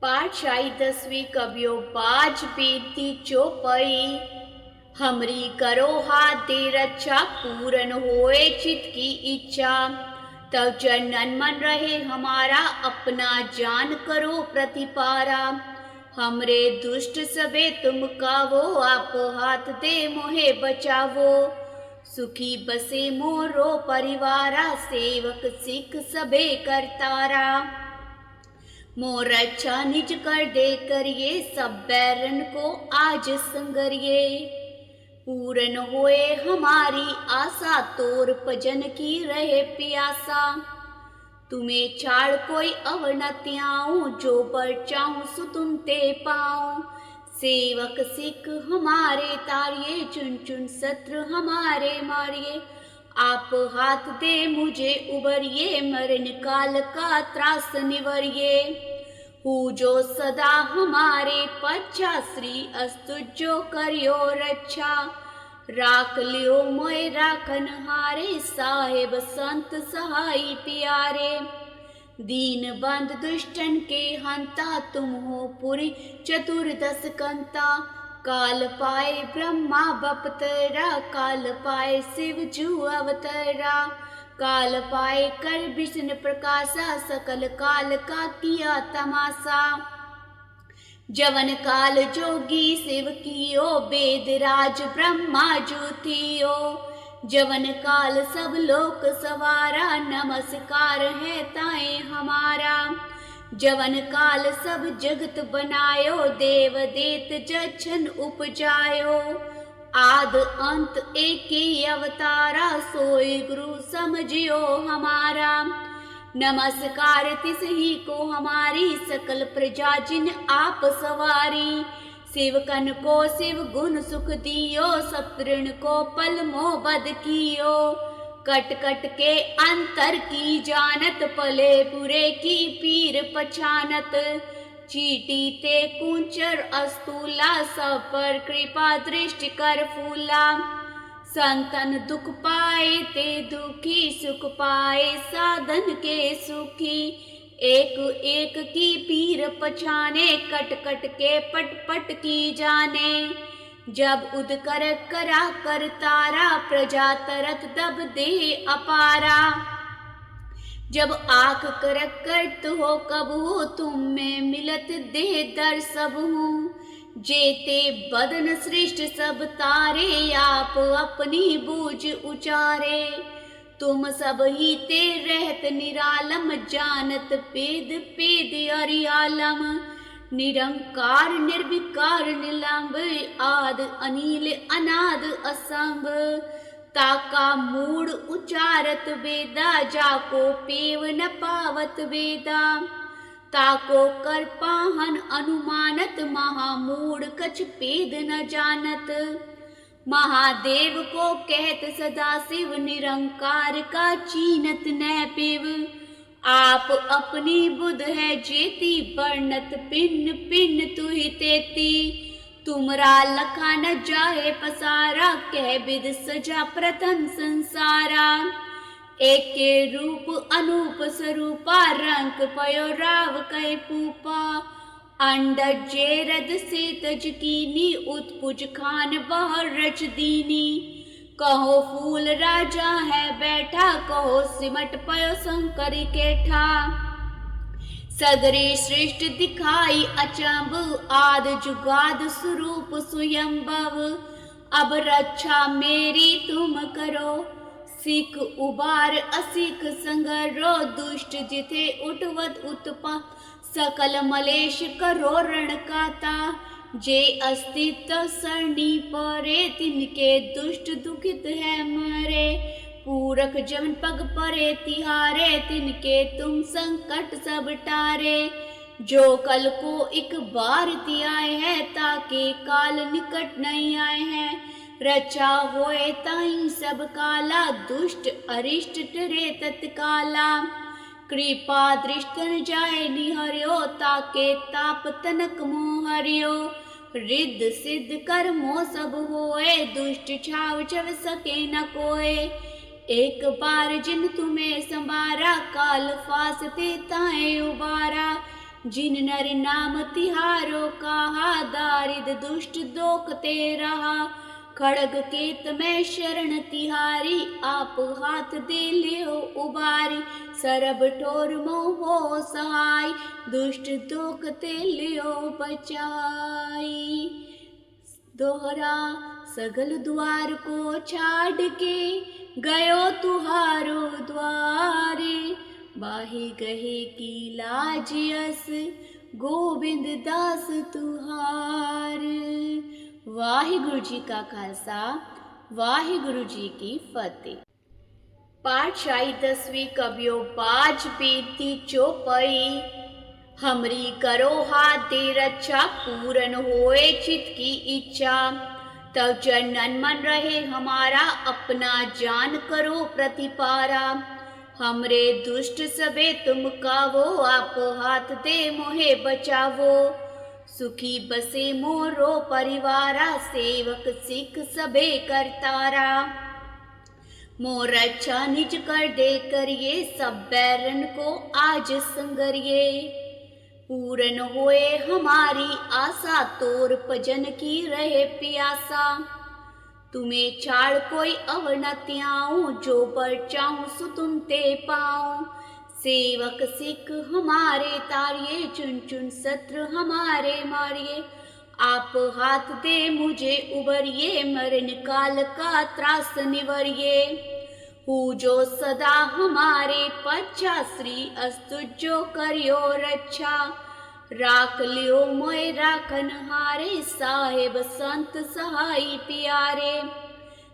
पाठशाही 10वीं कवियो बाज बीती चौपई। हमरी करो हाथ दे रक्षा, पूरन होए चित की इच्छा। तब जनन मन रहे हमारा, अपना जान करो प्रतिपारा। हमरे दुष्ट सबे तुम कावो, आप हाथ दे मोहे बचावो। सुखी बसे मोरो परिवारा, सेवक सिख सबे करतारा। मोर अच्छा निज कर दे करिए, सब बैरन को आज संगरिए। पूरन होए हमारी आशा, तोर भजन की रहे प्यासा। तुम्हें छाड़ कोई अवर न त्याऊं, जो बर चाहूं सो तुम ते पाऊं। सेवक सिख हमारे तारिये, चुन चुन शत्रु हमारे मारिए। आप हाथ दे मुझे उबरिए, मरण काल का त्रास निवरिए। हूँ जो सदा हमारे पच्छा, श्री अस्तु जो करियो रक्षा। राख लियो मोय राखन हारे, साहेब संत सहाई प्यारे। दीन बंद दुष्टन के हंता, तुम हो पुरी चतुर्दश कंता। काल पाए ब्रह्मा बपतरा, काल पाए शिव जू अवतरा। काल पाए कर विष्णु प्रकाशा, सकल काल का किया तमाशा। जवन काल जोगी शिव कियो, वेद राज ब्रह्मा जू थियो। जवन काल सब लोक सवारा, नमस्कार है ताए हमारा। जवन काल सब जगत बनायो, देव देत जछन उपजायो। आद अंत एक ही अवतारा, सोई गुरु समझियो हमारा। नमस्कार तिस ही को हमारी, सकल प्रजा जिन आप सवारी। शिवकन को शिव गुण सुख दियो, सप्तऋण को पल मोह बद कियो। कट कट के अंतर की जानत, पले बुरे की पीर पछानत। चीटी ते कुंचर अस्तूला, सब पर कृपा दृष्टि कर फूला। संतन दुख पाए ते दुखी, सुख पाए साधन के सुखी। एक एक की पीर पछाने, कट कट के पट पट की जाने। जब उद कर करा कर तारा, प्रजा तरत दब दे अपारा। जब आख करक करत हो कब हो, तुम में मिलत दे दर सब हूँ। जेते बदन सृष्ट सब तारे, आप अपनी बूझ उचारे। तुम सब ही ते रहत निरालम, जानत पेद पेद अरियालम। निरंकार निर्विकार निलंब, आद अनिल अनाद असंभ। ताका मूड उचारत वेदा, जाको पेव न पावत वेदा। ताको कर पाहन अनुमानत, महामूढ़ कछ पेद न जानत। महादेव को कहत सदा शिव, निरंकार का चीनत न पेव। आप अपनी बुध है जेती, वर्णत पिन पिन तुहि तेती। तुमरा लखा न जाए पसारा, कह विद सजा प्रथम संसारा। एक के रूप अनूप स्वरूपा, रंक पयो राव कै पूपा। अंडज जेरद से तज कीनी, उत्पुज खान बहर रच दीनी। कहो फूल राजा है बैठा, कहो सिमट पयो शंकर केठा। सगरे सृष्टि दिखाई अचंभ, आद जुगाद स्वरूप स्वयंभव। अब रक्षा मेरी तुम करो, सिख उबार असिख संगरो। दुष्ट जिथे उठवत उत्पा, सकल मलेश करो रण काता। जे अस्तित्व सरणी परे, तिनके दुष्ट दुखित है मरे। पूरख जमन पग परे तिहारे, तिनके तुम संकट सब टारे। जो कल को एक बार तियाए है, ताके काल निकट नहीं आए हैं। रचा होए ताई सब काला, दुष्ट अरिष्ट टरे तत्काला। कृपा दृष्टन जाए निहर्यो, ताके ताप तनक मोहर्यो। रिद्ध सिद्ध कर्मो सब होए, दुष्ट छाव छव सके न कोय। एक बार जिन तुम्हें संवारा, काल फास ते ताए उबारा। जिन नर नाम तिहारो कहा, दारिद दुष्ट दोखते रहा। खड़ग केत में शरण तिहारी, आप हाथ दे लियो उबारी। सरब ठोर मोह सहाय, दुष्ट दोखते लियो बचाई। दोहरा सगल द्वार को छाड़ के, गयो तुहारो द्वारे। बाही गहे की लाज यस, गोबिंद दास तुहार। वाहिगुरु जी का खालसा, वाहिगुरु जी की फतेह। पातशाही 10वीं कबियो बाज बेनती चौपाई। हमरी करो हाथ दे रक्षा, पूरन होए चित की इच्छा। तब चरणन मन रहे हमारा, अपना जान करो प्रतिपारा। हमरे दुष्ट सबे तुम कावो, आप हाथ दे मोहे बचावो। सुखी बसे मोरो परिवारा, सेवक सिख सबे करतारा। मोर अच्छा निज कर दे करिए, सब बैरन को आज संगरिए। पूरन होए हमारी आशा, तोर भजन की रहे प्यासा। तुम्हें छाड़ कोई अवर न त्याऊं, जो पर चाहूं सो तुम ते पाऊं। सेवक सिख हमारे तारिये, चुन चुन शत्रु हमारे मारिये। आप हाथ दे मुझे उबरिए, मरण काल का त्रास निवरिए। हूँ जो सदा हमारे पच्छा, श्री अस्तु जो करियो रक्षा। राख लियो मोय राखन हारे, साहेब संत सहाय प्यारे।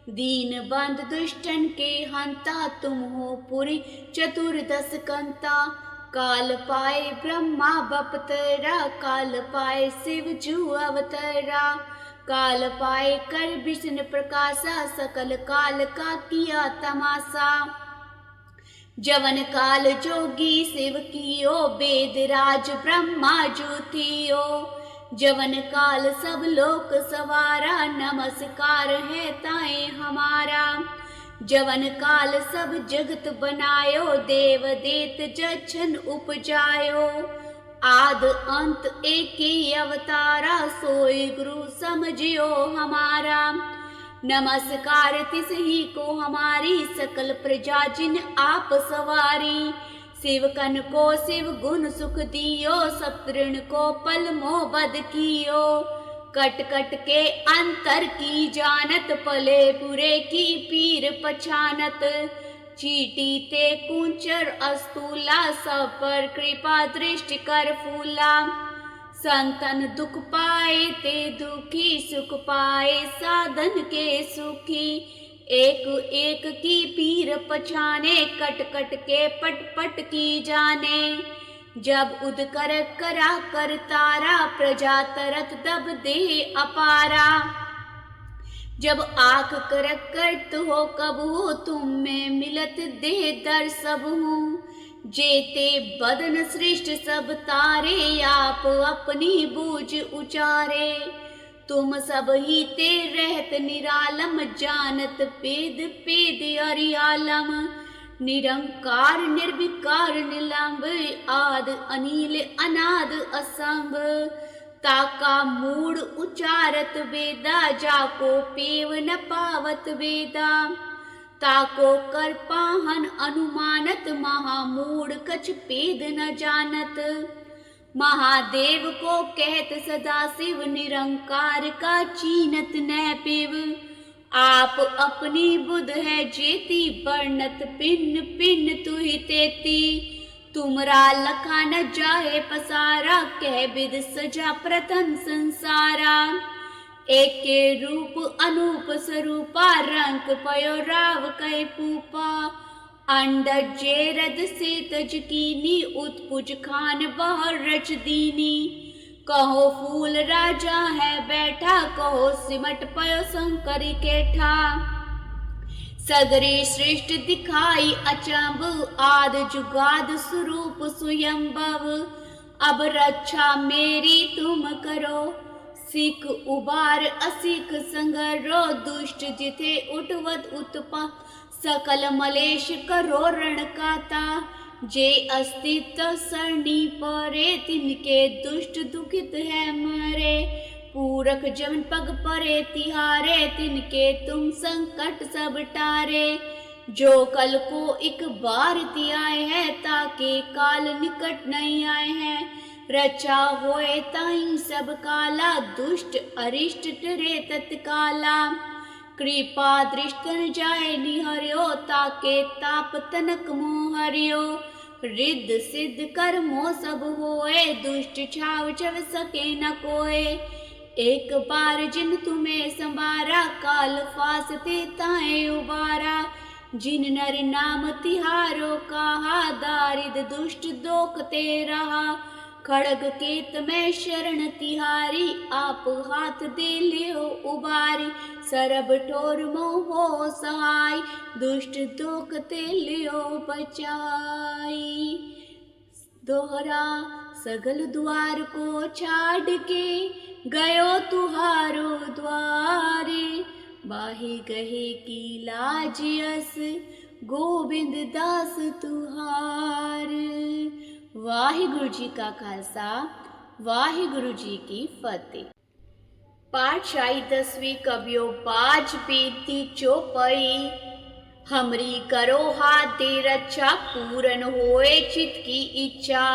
दीन बंद दुष्टन के हंता, तुम हो पुरी चतुर्दश कंता। काल पाए ब्रह्मा बपतरा, काल पाए शिव जू अवतरा। काल पाए कर विष्णु प्रकाशा, सकल काल का किया तमाशा। जवन काल जोगी शिव कियो, वेद राज ब्रह्मा जो थियो। जवन काल सब लोक सवारा, नमस्कार है ताए हमारा। जवन काल सब जगत बनायो, देव देत जछन उपजायो। आद अंत एक ही अवतारा, सोई गुरु समझियो हमारा। नमस्कार तिस ही को हमारी, सकल प्रजा जिन आप सवारी। शिवकन को शिव गुण सुख दियो, सतृण को पल मोह बद कियो। कट कट के अंतर की जानत, पले बुरे की पीर पछानत। चीटी ते कुंचर अस्तूला, सब पर कृपा दृष्टि कर फूला। संतन दुख पाए ते दुखी, सुख पाए साधन के सुखी। एक एक की पीर पछाने, कट कट के पट पट की जाने। जब उद कर करा कर तारा, प्रजा तरत दब दे अपारा। जब आख कर करत हो कब हो, तुम में मिलत दे दर सब हूँ। जेते बदन सृष्ट सब तारे, आप अपनी बूझ उचारे। तुम सब ही ते रहत निरालम, जानत पेद पेद अरियालम। निरंकार निर्विकार निलंब, आद अनिल अनाद असंभ। ताका मूड उचारत वेदा, जाको पेव न पावत वेदा। ताको कर पाहन अनुमानत, महामूढ़ कछ पेद न जानत। महादेव को कहत सदा शिव, निरंकार का चीनत न पिव। आप अपनी बुध है जेती, बरनत पिन पिन तुहि तेती। तुमरा लखा न जाहे पसारा, कह विद सजा प्रथम संसारा। एक के रूप अनूप स्वरूपा, रंग पयो राव कै पूपा। अंडर जेरद से तज कीनी, उत्पुज खान बहर रच दीनी। कहो फूल राजा है बैठा, कहो सिमट पयो शंकर केठा। सगरे सृष्ट दिखाई अचंभ, आद जुगाद स्वरूप स्वयंभव। अब रक्षा मेरी तुम करो, सिख उबार असिख संगरो। दुष्ट जिथे उठवत उत्पा, सकल मलेश करो रण काता। जे अस्तित्व सरणी परे तिनके दुष्ट दुखित है मरे। पूरख जमन पग परे तिहारे तिनके तुम संकट सब टारे। जो कल को एक बार ति आए है ताके काल निकट नहीं आए हैं। रचा होए ताई सब काला दुष्ट अरिष्ट टरे तत्काला। कृपा दृष्टन जाए निहर्यो ताके ताप तनक मोह हरियो। रिद्ध सिद्ध कर्मो सब होए दुष्ट छाव छव सके न कोय। एक बार जिन तुम्हें संबारा काल फासते ताए उबारा। जिन नर नाम तिहारो कहा दारिद दुष्ट दोखते रहा। खड़ग केत में शरण तिहारी आप हाथ दे लियो उबारी। सरब ठोर मोहो सहाय दुष्ट दोखते लियो बचाई। दोहरा सगल द्वार को छाड़ के गयो तुहारो द्वारे। बाही गहे की लाज यस गोबिंद दास तुहार। वाहिगुरु जी का खालसा वाहिगुरु जी की फतेह। पातशाही 10वीं कबियो बाज बेनती चौपाई। हमरी करो हाथ दे रक्षा पूरन होए चित की इच्छा।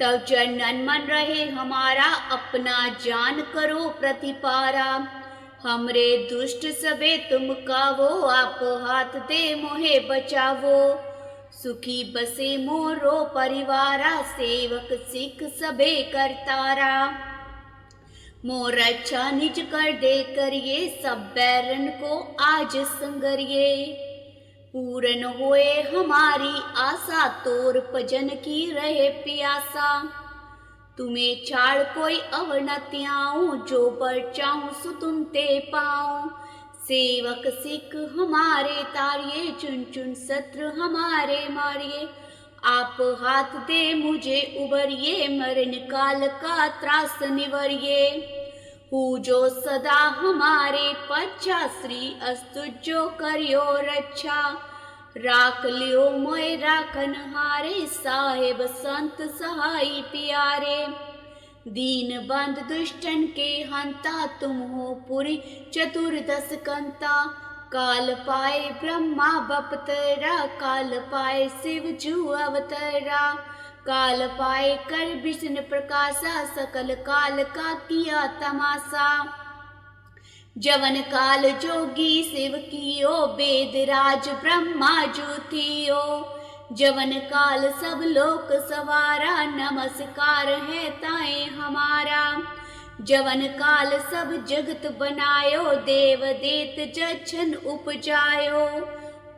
तब चरणन मन रहे हमारा अपना जान करो प्रतिपारा। हमरे दुष्ट सबे तुम कावो आप हाथ दे मोहे बचावो। सुखी बसे मोरो परिवारा सेवक सिख सबे करतारा। मोर अच्छा निज कर दे करिए सब बैरन को आज संगरिए। पूरन होए हमारी आशा तोर भजन की रहे प्यासा। तुम्हें छाड़ कोई अवनत्याऊं जो बर चाहूं सु तुम ते पाऊं। सेवक सिख हमारे तारिये चुन चुन शत्रु हमारे मारिए। आप हाथ दे मुझे उबरिए मरण काल का त्रास निवरिए। हूँ जो सदा हमारे पच्छा श्री अस्तु जो करियो रक्षा। राख लियो मोय राखन हारे साहेब संत सहाय प्यारे। दीन बंद दुष्टन के हंता तुम हो पुरी चतुर्दश कंता। काल पाए ब्रह्मा बपतरा काल पाए शिव जू अवतरा। काल पाए कर विष्णु प्रकाशा सकल काल का किया तमाशा। जवन काल जोगी शिव कियो वेद राज ब्रह्मा जू थियो। जवन काल सब लोक सवारा नमस्कार है ताए हमारा। जवन काल सब जगत बनायो देव देत जछन उपजायो।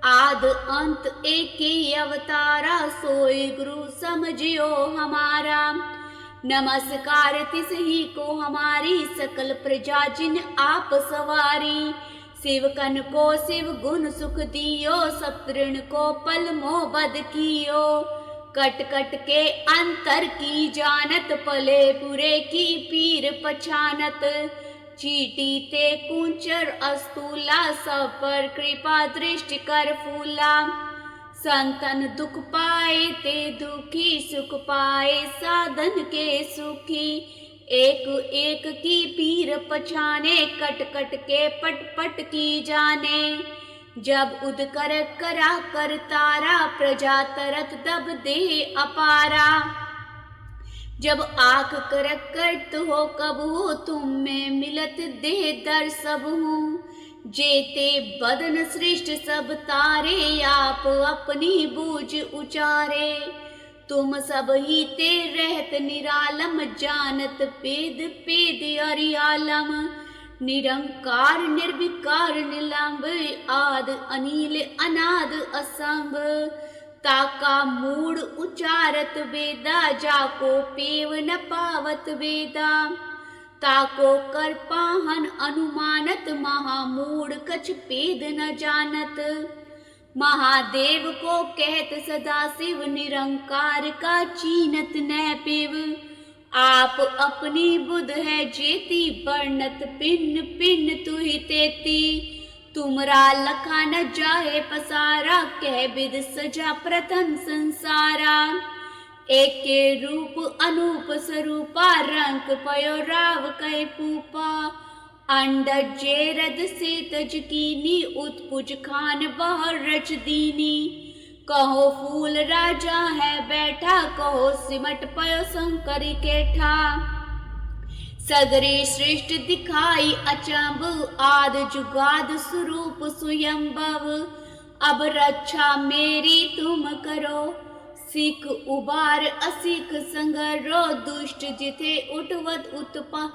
आद अंत एक ही अवतारा सोई गुरु समझियो हमारा। नमस्कार तिस ही को हमारी सकल प्रजा जिन आप सवारी। शिवकन को शिव गुण सुख दियो सतृण को पल मोह बद कियो। कट कट के अंतर की जानत पले बुरे की पीर पछानत। चीटी ते कुंचर अस्तूला सब पर कृपा दृष्टि कर फूला। संतन दुख पाए ते दुखी सुख पाए साधन के सुखी। एक एक की पीर पछाने कट कट के पट पट की जाने। जब उद कर करा कर तारा प्रजा तरत दब दे अपारा। जब आख कर करत हो कब हो तुम में मिलत दे दर सब हूँ। जेते बदन सृष्ट सब तारे आप अपनी बूझ उचारे। तुम सब ही ते रहत निरालम जानत पेद पेद अरियालम। निरंकार निर्विकार निलंब आद अनिल अनाद असंभ। ताका मूड उचारत वेदा जाको पेव न पावत वेदा। ताको कर पाहन अनुमानत महामूढ़ कछ पेद न जानत। महादेव को कहत सदा शिव निरंकार का चीनत न पिव। आप अपनी बुध है जेती वर्णत पिन्न पिन्न तुहि तेती। तुमरा लखा न जाहे पसारा, कह विद सजा प्रथम संसारा। एक के रूप अनूप स्वरूपा, रंग पयो राव कह पूपा। अंडज जेरद से तज कीनी, उत्पुज खान बहर रच दीनी। कहो फूल राजा है बैठा, कहो सिमट पयो शंकर केठा। सगरे श्रेष्ठ दिखाई अचंब, आद जुगाद स्वरूप स्वयंभव। अब रक्षा मेरी तुम करो, सिख उबार असिख संगरो। दुष्ट जिथे उठवत उत्पा,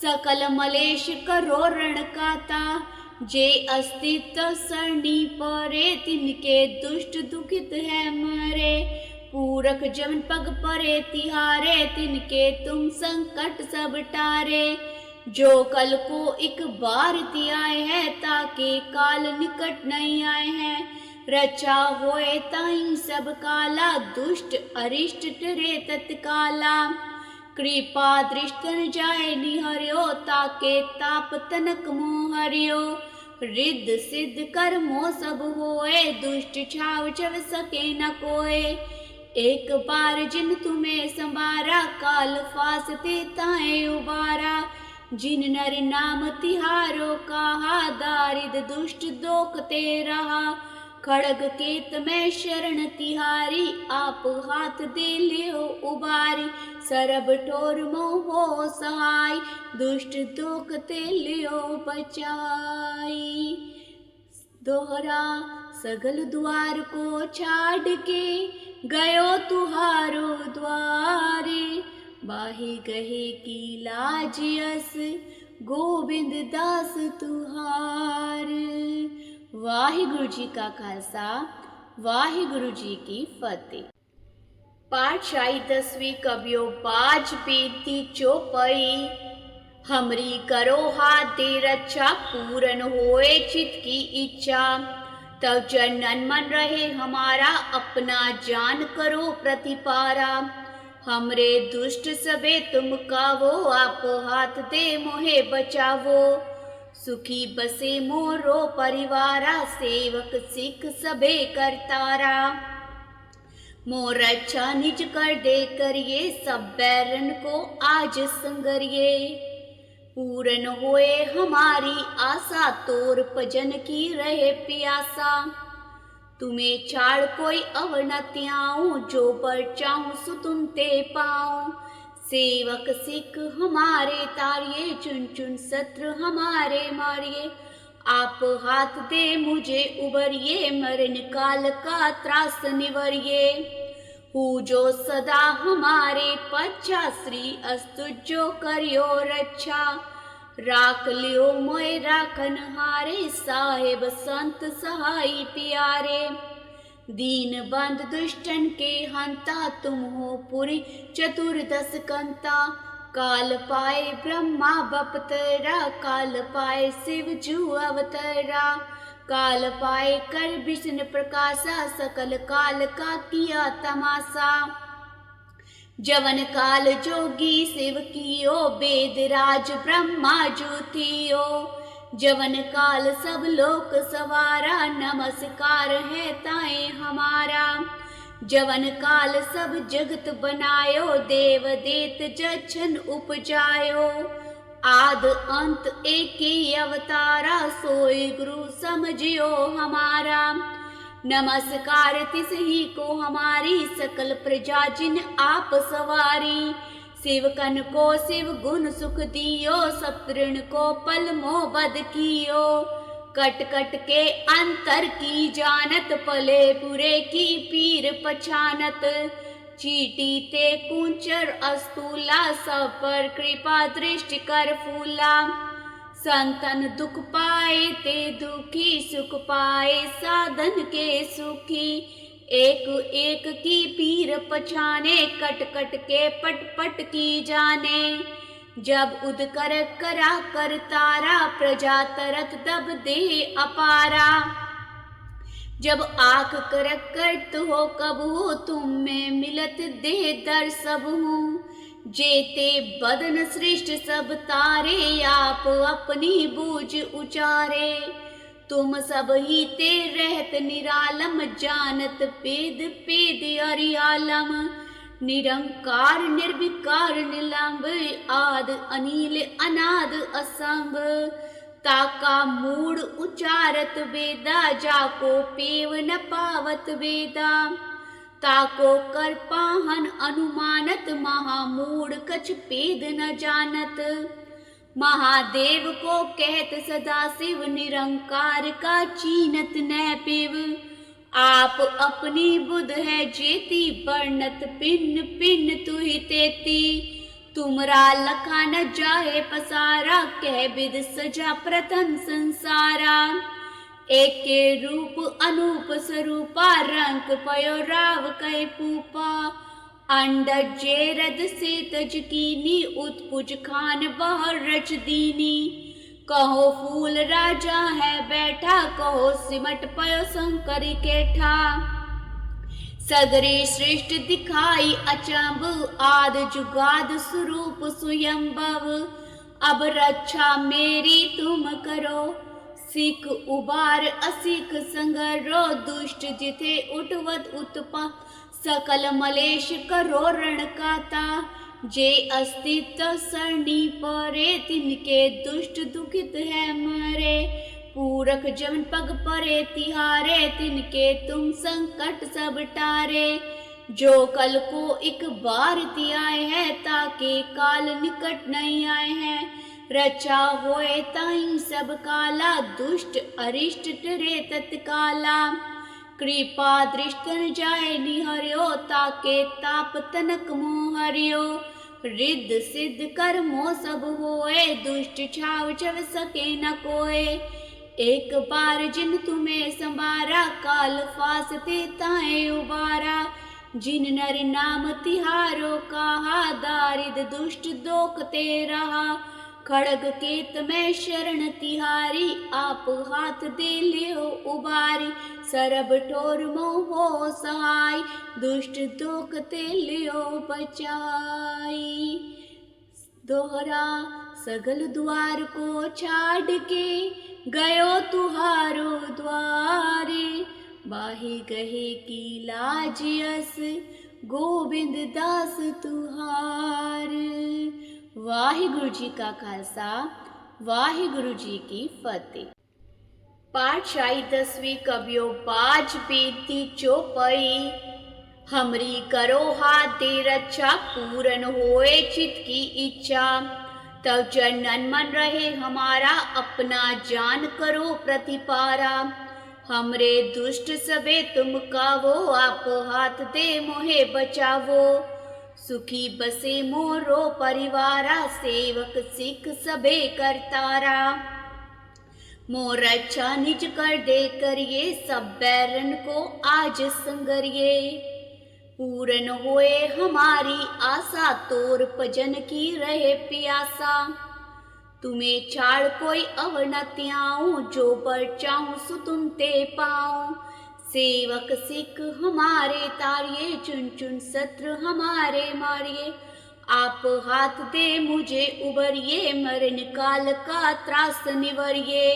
सकल मलेश करो रण काता। जे अस्तित्व सरणी परे, तिनके दुष्ट दुखित है मरे। पूरक जमन पग परे तिहारे, तिनके तुम संकट सब टारे। जो कल को एक बार आए है, ताके काल निकट नहीं आए हैं। रचा होए ताई सब काला, दुष्ट अरिष्ट टरे तत्काला। कृपा दृष्टन जाए निहर्यो, ताके ताप तनक मोह हरियो। रिद्ध सिद्ध कर्मो सब होए, दुष्ट छाव चव सके न कोय। एक बार जिन तुम्हें संबारा, काल फासते ताए उबारा। जिन नर नाम तिहारो कहा, दारिद दुष्ट दोखते रहा। खड़ग केत में शरण तिहारी, आप हाथ दे लियो उबारी। सरब ठोर मोहो सहाय, दुष्ट दोखते लियो बचाई। दोहरा सगल द्वार को छाड़ के, गयो तुहारो द्वारे। बाहि गहे की लाज यस, गोविंद दास तुहार। वाहिगुरु जी का खालसा, वाहिगुरु जी की फतेह। पाठशाही 10वीं कबियो बाज बेनती चौपाई। हमरी करो हाथ दे रक्षा, पूरन होए चित की इच्छा। तब जनन मन रहे हमारा, अपना जान करो प्रतिपारा। हमरे दुष्ट सबे तुम कावो, आप हाथ दे मोहे बचावो। सुखी बसे मोरो परिवारा, सेवक सिख सबे करतारा। मोर अच्छा निज कर दे करिए, सब बैरन को आज संगरिए। पूरन होए हमारी आशा, तोर भजन की रहे प्यासा। तुम्हें छाड़ कोई अवनति आऊं, जो पर चाहूं सो तुम ते पाऊं। सेवक सिख हमारे तारिये, चुन चुन शत्रु हमारे मारिये। आप हाथ दे मुझे उबरिए, मरण काल का त्रास निवरिए। हूँ जो सदा हमारे पच्छा, श्री अस्तु जो करियो रक्षा। राख लियो मोय राखन हारे, साहेब संत सहाई प्यारे। दीन बंद दुष्टन के हंता, तुम हो पुरी चतुर्दश कंता। काल पाए ब्रह्मा बपतरा, काल पाए शिव जू अवतरा। काल पाए कर विष्णु प्रकाशा, सकल काल का किया तमाशा। जवन काल जोगी शिव कियो, वेद राज ब्रह्मा ज्योतियो। जवन काल सब लोक सवारा, नमस्कार है ताए हमारा। जवन काल सब जगत बनायो, देव देत जछन उपजायो। आद अंत एक ही अवतारा, सोई गुरु समझियो हमारा। नमस्कार तिस ही को हमारी, सकल प्रजा जिन आप सवारी। शिवकन को शिव गुण सुख दियो, शत्रुन को पल मोह बद कियो। कट कट के अंतर की जानत, पले बुरे की पीर पछानत। चीटी ते कुंचर अस्तूला, सब पर कृपा दृष्टि कर फूला। संतन दुख पाए ते दुखी, सुख पाए साधन के सुखी। एक एक की पीर पछाने, कट कट के पट पट की जाने। जब उद कर करा कर तारा, प्रजा तरत दब दे अपारा। जब आँख कर करत हो कबहू, तुम में मिलत दे दर सबहू। जेते बदन सृष्ट सब तारे, आप अपनी बूझ उचारे। तुम सब ही ते रहत निरालम, जानत पेद पेद अरियालम। निरंकार निर्विकार निलंब, आद अनिल अनाद असंभ। ताका मूड उचारत वेदा, जाको पेव न पावत वेदा। ताको कर पाहन अनुमानत, महामूढ़ कछ पेद न जानत। महादेव को कहत सदा शिव, निरंकार का चीनत न पिव। आप अपनी बुध है जेती, वर्णत पिन पिन तुहि तेती। तुमरा लखा न जाहे पसारा, कह विद सजा प्रथम संसारा। एक के रूप अनूप स्वरूपा, रंक पयो राव कै पूपा। अंडज जेरद से तज कीनी, उत्पुज खान बहर रच दीनी। कहो फूल राजा है बैठा, कहो सिमट पयो शंकर केठा। सगरे सृष्टि दिखाई अचंभ, आद जुगाद स्वरूप स्वयंभव। अब रक्षा मेरी तुम करो, सिख उबार असिख संगरो। दुष्ट जिथे उठवत उत्पा, सकल मलेश करो रण काता। जे अस्तित्व सरणी परे, तिनके दुष्ट दुखित है मरे। पूरख जमन पग परे तिहारे, तिनके तुम संकट सब टारे। जो कल को एक बार तियाए है, ताके काल निकट नहीं आए हैं। रचा होए ताई सब काला, दुष्ट अरिष्ट टरे तत्काला। कृपा दृष्टन जाए निहर्यो, ताके ताप तनक मोहर्यो। रिद्ध सिद्ध कर्मो सब होए, दुष्ट छाव चव सके न कोय। एक बार जिन तुम्हें संवारा, काल फासते ताए उबारा। जिन नर नाम तिहारो कहा, दारिद दुष्ट दोखते रहा। खड़ग केत में शरण तिहारी, आप हाथ दे लियो उबारी। सरब ठोर मोहो सहाय, दुष्ट दोखते लियो बचाई। दोहरा सगल द्वार को छाड़ के, गयो तुहारो द्वारे। बाही गहे की लाज यस, गोविंद दास तुहार। वाहिगुरु जी का खालसा, वाहिगुरु जी की फतेह। पाठशाही 10वीं कबियो बाज बेनती चौपाई। हमरी करो हाथ दे रक्षा, पूरन होए चित की इच्छा। तब जनन मन रहे हमारा, अपना जान करो प्रतिपारा। हमरे दुष्ट सबे तुम कावो, आप हाथ दे मोहे बचावो। सुखी बसे मोरो परिवारा, सेवक सिख सबे करतारा। मोर अच्छा निज कर दे करिए, सब बैरन को आज संगरिए। पूरन होए हमारी आशा, तोर भजन की रहे प्यासा। तुम्हें छाड़ कोई अवर न त्याऊं, जो पर चाहूं सो तुम ते पाऊं। सेवक सिख हमारे तारिये, चुन चुन शत्रु हमारे मारिये। आप हाथ दे मुझे उबरिए, मरण काल का त्रास निवरिए।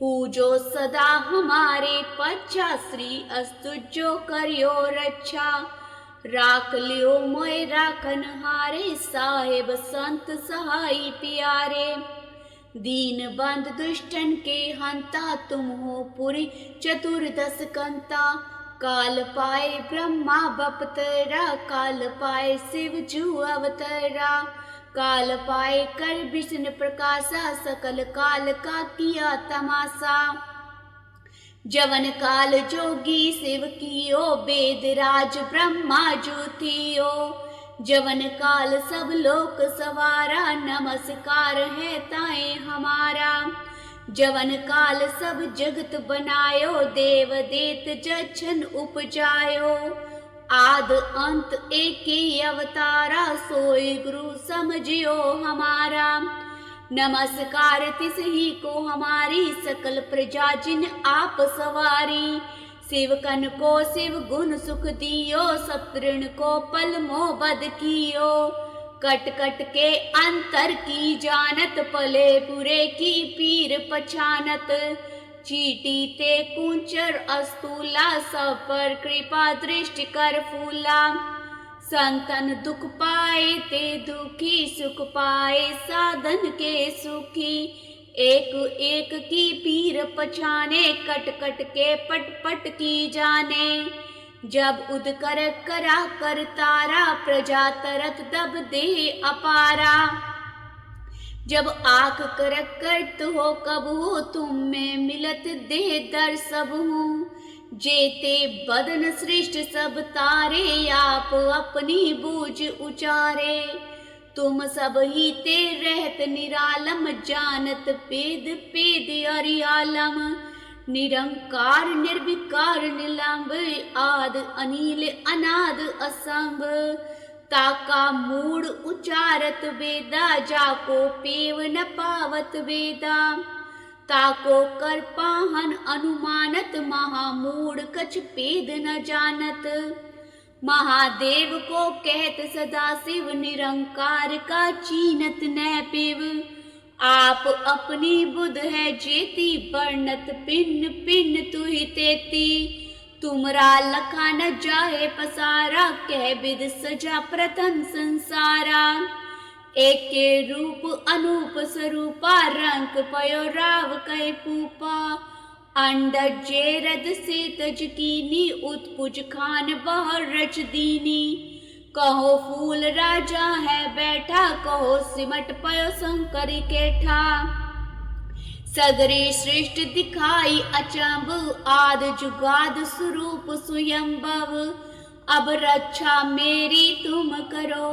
हूँ जो सदा हमारे पच्छा, श्री अस्तु जो करियो रक्षा। राख लियो मोय राखन हारे, साहेब संत सहाय प्यारे। दीन बंद दुष्टन के हंता, तुम हो पुरी चतुर्दश कंता। काल पाए ब्रह्मा बपतरा, काल पाए शिव जू अवतरा। काल पाए कर विष्णु प्रकाशा, सकल काल का किया तमाशा। जवन काल जोगी शिव कियो, वेद राज ब्रह्मा जू थियो। जवन काल सब लोक सवारा, नमस्कार है ताए हमारा। जवन काल सब जगत बनायो, देव देत जछन उपजायो। आद अंत एक ही अवतारा, सोई गुरु समझियो हमारा। नमस्कार तिस ही को हमारी, सकल प्रजा जिन आप सवारी। शिवकन को शिव गुण सुख दियो, शत्रुन को पल मोह बद कियो। कट कट के अंतर की जानत, पले बुरे की पीर पछानत। चीटी ते कुंचर अस्तूला, सब पर कृपा दृष्टि कर फूला। संतन दुख पाए ते दुखी, सुख पाए साधन के सुखी। एक एक की पीर पछाने, कट कट के पट पट की जाने। जब उद कर करा कर तारा, प्रजा तरत दब दे अपारा। जब आख करक करत हो कब हो, तुम में मिलत दे दर सब हूँ। जेते बदन सृष्ट सब तारे, आप अपनी बूझ उचारे। तुम सब ही ते रहत निरालम, जानत पेद पेद अरियालम। निरंकार निर्विकार निलंब, आद अनिल अनाद असंभ। ताका मूड उचारत वेदा, जाको पेव न पावत वेदा। ताको कर पाहन अनुमानत, महामूढ़ कछ पेद न जानत। महादेव को कहत सदा शिव, निरंकार का चीनत न पेव। आप अपनी बुध है जेती, वर्णत पिन पिन तुहि तेती। तुमरा लखा न जाए पसारा, कह विद सजा प्रथम संसारा। एक के रूप अनूप स्वरूपा, रंक पयो राव कै पूपा। अंडज जेरद से तज कीनी, उत्पुज खान बहर रच दीनी। कहो फूल राजा है बैठा, कहो सिमट पयो शंकर केठा। सगरे सृष्टि दिखाई अचंभ, आद जुगाद स्वरूप स्वयंभव। अब रक्षा मेरी तुम करो,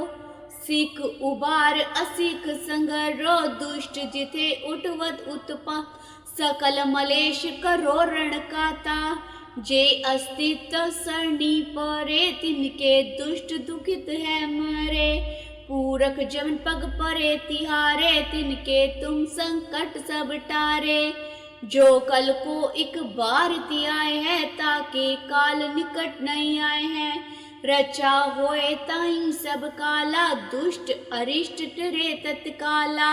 सिख उबार असिख संगरो। दुष्ट जिथे उठवत उत्पा, सकल मलेश करो रण काता। जे अस्तित्व सरणी परे, तिनके दुष्ट दुखित है मरे। पूरख जमन पग परे तिहारे, तिनके तुम संकट सब टारे। जो कल को एक बार तियाए है, ताके काल निकट नहीं आए हैं। रचा होए ताई सब काला, दुष्ट अरिष्ट टरे तत्काला।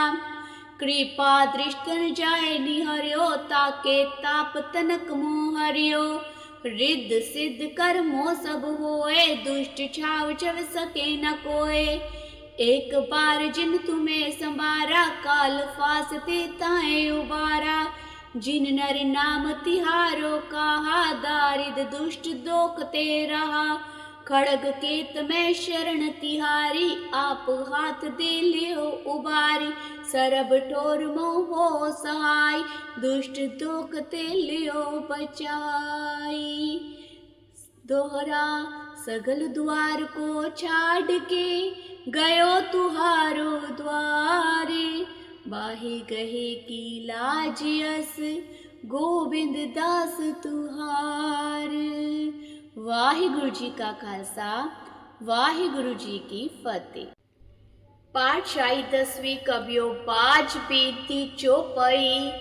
कृपा दृष्टन जाए निहर्यो, ताके ताप तनक मोह हरियो। रिद्ध सिद्ध कर्मो सब होए, दुष्ट छाव छव सके न कोय। एक बार जिन तुम्हें संवारा, काल फासते ताए उबारा। जिन नर नाम तिहारो कहा, दारिद दुष्ट दोखते रहा। खड़ग केत में शरण तिहारी, आप हाथ दे लियो उबारी। सरब ठोर मोह सहाय, दुष्ट दोखते लियो बचाई। दोहरा सगल द्वार को छाड़ के, गयो तुहारो द्वारे। बाहि गहे की लाज यस, गोविंद दास तुहार। वाहिगुरु जी का खालसा, वाहिगुरु जी की फतेह। पातशाही 10वीं कबियो बाज बेनती चौपाई।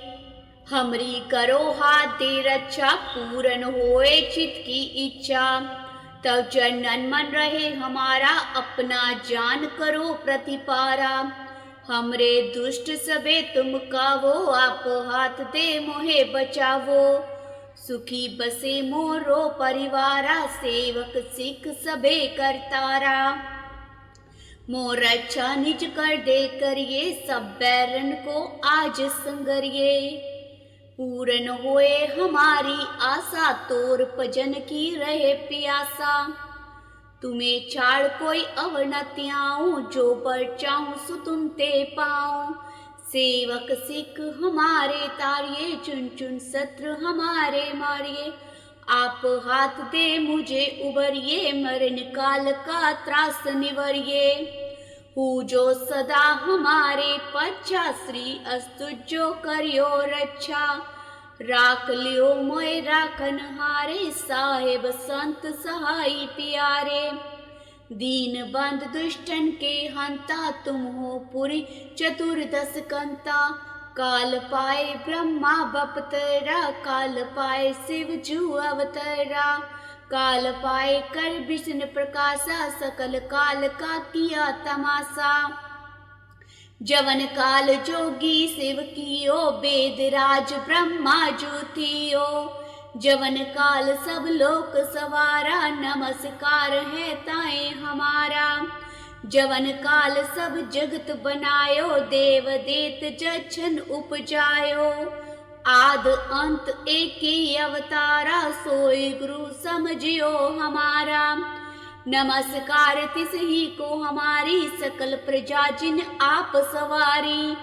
हमरी करो हाथ दे रक्षा, पूरन होए चित की इच्छा। तब चरणन मन रहे हमारा, अपना जान करो प्रतिपारा। हमरे दुष्ट सबे तुम कावो, आप हाथ दे मोहे बचावो। सुखी बसे मोरो परिवारा, सेवक सिख सबे करतारा। मोर रक्षा निज कर दे करिए, सब बैरन को आज संगरिए। पूरन होए हमारी आशा, तोर भजन की रहे प्यासा। तुम्हें छाड़ कोई अवर न त्याऊं, जो पर चाहूं सो तुम ते पाऊं। सेवक सिख हमारे तारिये, चुन चुन शत्रु हमारे मारिए। आप हाथ दे मुझे उबरिए, मरण काल का त्रास निवरिए। हूँ जो सदा हमारे पच्छा, श्री अस्तु जो करियो रक्षा। राख लियो मोय राखन हारे, साहेब संत सहाई प्यारे। दीन बंद दुष्टन के हंता, तुम हो पुरी चतुर्दश कंता। काल पाए ब्रह्मा बपतरा, काल पाए शिव जू अवतरा। काल पाए कर विष्णु प्रकाशा, सकल काल का किया तमाशा। जवन काल जोगी शिव कियो वेद राज ब्रह्मा जो थियो। जवन काल सब लोक सवारा नमस्कार है ताए हमारा। जवन काल सब जगत बनायो देव देत जछन उपजायो। आद अंत एक ही अवतारा सोई गुरु समझियो हमारा। नमस्कार तिस ही को हमारी सकल प्रजा जिन आप सवारी।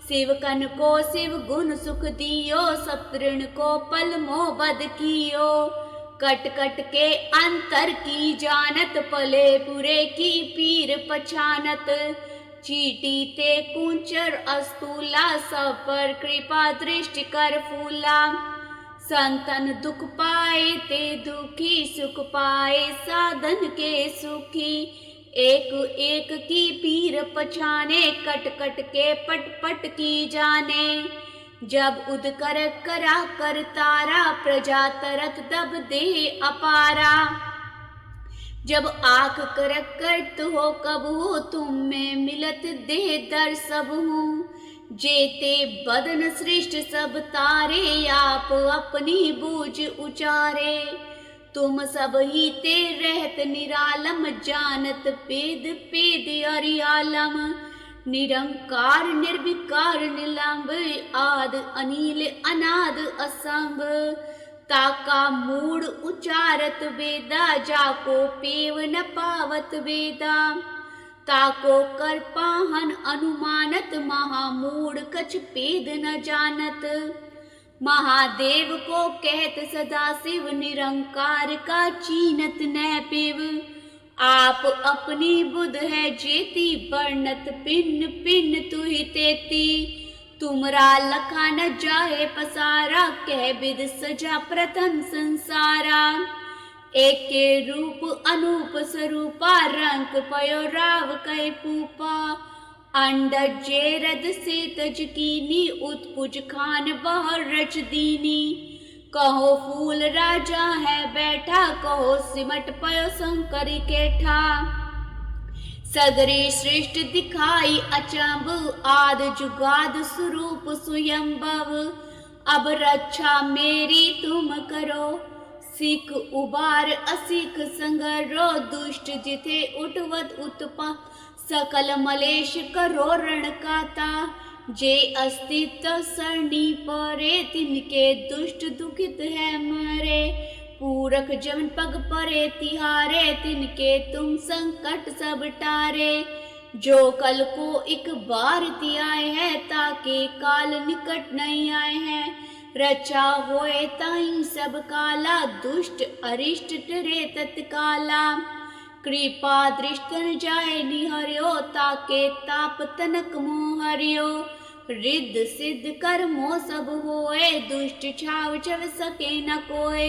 शिवकन को शिव गुण सुख दियो सतृण को पल मोह बद कियो। कट कट के अंतर की जानत पले बुरे की पीर पछानत। चीटी ते कुंचर अस्तूला सब पर कृपा दृष्टि कर फूला। संतन दुख पाए ते दुखी सुख पाए साधन के सुखी। एक एक की पीर पछाने कट कट के पट पट की जाने। जब उद कर करा कर तारा प्रजा तरत दब दे अपारा। जब आख कर करत हो कब हो तुम में मिलत दे दर सब हूँ। जेते बदन सृष्ट सब तारे आप अपनी बूझ उचारे। तुम सब ही ते रहत निरालम जानत पेद पेद अरियालम। निरंकार निर्विकार निलंब आद अनिल अनाद असंभ। ताका मूड उचारत वेदा जाको पेव न पावत वेदा। ताको कर पाहन अनुमानत महामूड कछ पेद न जानत। महादेव को कहत सदा शिव निरंकार का चीनत न पेव। आप अपनी बुध है जेती वर्णत पिन पिन तुहि तेती। तुमरा लखा न जाए पसारा कह विद सजा प्रथम संसारा। एक के रूप अनूप स्वरूपा रंग पयो राव कै पूपा। अंडर जेरद से तज कीनी उत्पुज खान बहर रच दीनी। कहो फूल राजा है बैठा कहो सिमट पयो शंकर केठा। सगरे श्रेष्ठ दिखाई अचंभ आद जुगाद स्वरूप स्वयंभव। अब रक्षा मेरी तुम करो सिख उबार असिख संगरो। दुष्ट जिथे उठवत उत्पा सकल मलेश करो रण काता। जे अस्तित्व सरणी परे तिनके दुष्ट दुखित है मरे। पूरख जमन पग परे तिहारे तिनके तुम संकट सब टारे। जो कल को एक बार आए है ताके काल निकट नहीं आए हैं। रचा होए ताई सब काला दुष्ट अरिष्ट टरे तत्काला। कृपा दृष्टन जाए निहर्यो ताके ताप तनक मोह हरियो। रिद्ध सिद्ध कर्मो सब होए दुष्ट छाव छव सके न कोय।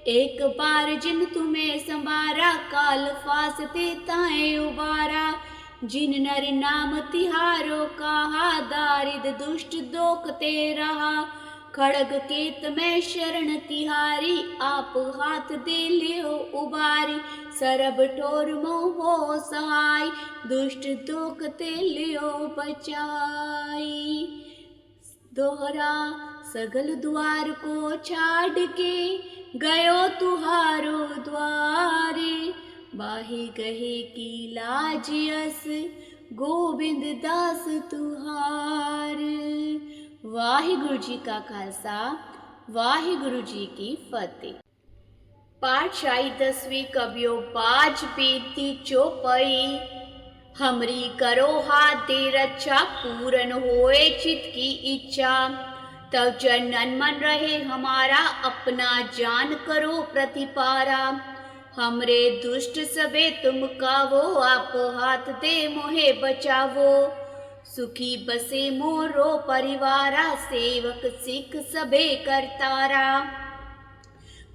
एक बार जिन तुम्हें संबारा काल फासते ताए उबारा। जिन नर नाम तिहारो कहा दारिद दुष्ट दोखते रहा। खड़ग केत में शरण तिहारी आप हाथ दे लियो उबारी। सरब ठोर मोह सहाय दुष्ट दोखते लियो बचाई। दोहरा सगल द्वार को छाड़ के गयो तुहारो द्वारे। बाही गहे की लाज यस गोविंद दास तुहार। वाहिगुरु जी का खालसा वाहिगुरु जी की फतेह। पाठशाही 10वीं कबियो बाज बेनती चौपाई। हमरी करो हाथ दे रक्षा पूरन होए चित की इच्छा। तब चरणन मन रहे हमारा अपना जान करो प्रतिपारा। हमरे दुष्ट सबे तुम कावो आप हाथ दे मोहे बचावो। सुखी बसे मोरो परिवारा सेवक सिख सबे करतारा।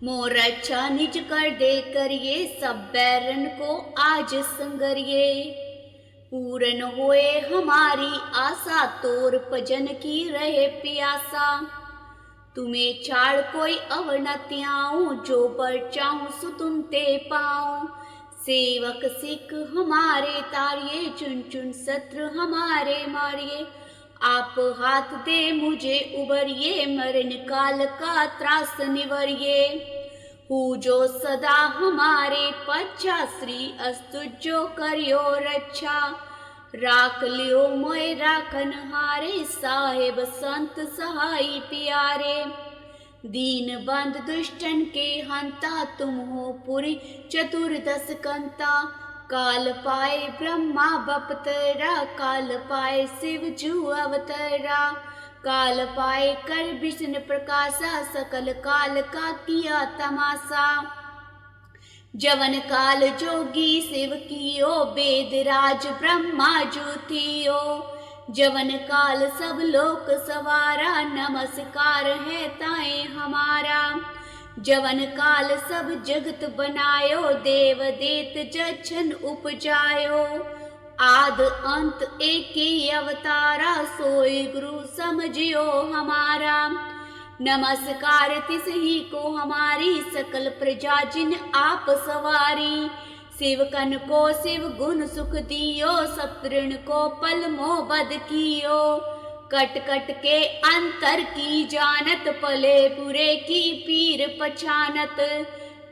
मोर अच्छा निज कर दे करिए सब बैरन को आज संगरिए। पूरन होए हमारी आशा तोर भजन की रहे प्यासा। तुम्हें छाड़ कोई अवर न त्याऊं जो बर चाहूं सो तुम ते पाऊं। सेवक सिख हमारे तारिये, चुन चुन शत्रु हमारे मारिए। आप हाथ दे मुझे उबरिए, मरण काल का त्रास निवरिए। हूँ जो सदा हमारे पच्छा, श्री अस्तु जो करियो रक्षा। राख लियो मोय राखन हारे, साहेब संत सहाय प्यारे। दीन बंद दुष्टन के हंता, तुम हो पुरी चतुर्दश कंता। काल पाए ब्रह्मा बपतरा, काल पाए शिव जू अवतरा। काल पाए कर विष्णु प्रकाशा, सकल काल का किया तमाशा। जवन काल जोगी शिव कियो, वेद राज ब्रह्मा जू थियो। जवन काल सब लोक सवारा, नमस्कार है ताए हमारा। जवन काल सब जगत बनायो, देव देत जछन उपजायो। आद अंत एक ही अवतारा, सोई गुरु समझियो हमारा। नमस्कार तिस ही को हमारी, सकल प्रजा जिन आप सवारी। शिवकन को शिव गुण सुख दियो, सतृण को पल मोह बद कियो। कट कट के अंतर की जानत, पले पुरे की पीर पछानत।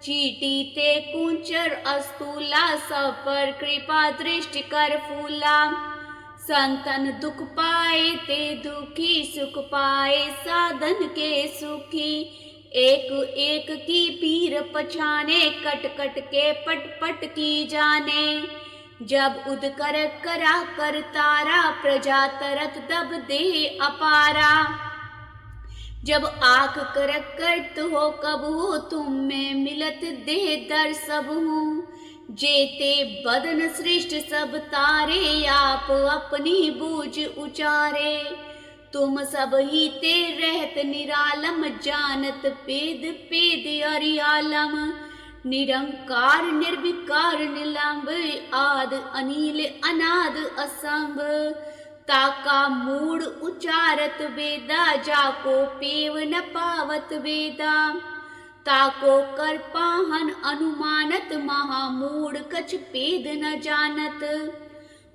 चीटी ते कुंचर अस्तूला, सब पर कृपा दृष्टि कर फूला। संतन दुख पाए ते दुखी, सुख पाए साधन के सुखी। एक एक की पीर पछाने, कट कट के पट पट की जाने। जब उद कर करा कर तारा, प्रजा तरत दब दे अपारा। जब आख कर करत हो कब हो, तुम में मिलत दे दर सब हूँ। जेते बदन सृष्ट सब तारे, आप अपनी बूझ उचारे। तुम सब ही ते रहत निरालम, जानत पेद पेद अरियालम। निरंकार निर्विकार निलंब, आद अनिल अनाद असंभ। ताका मूड उचारत वेदा, जाको पेव न पावत वेदा। ताको कर पाहन अनुमानत, महामूढ़ कछ पेद न जानत।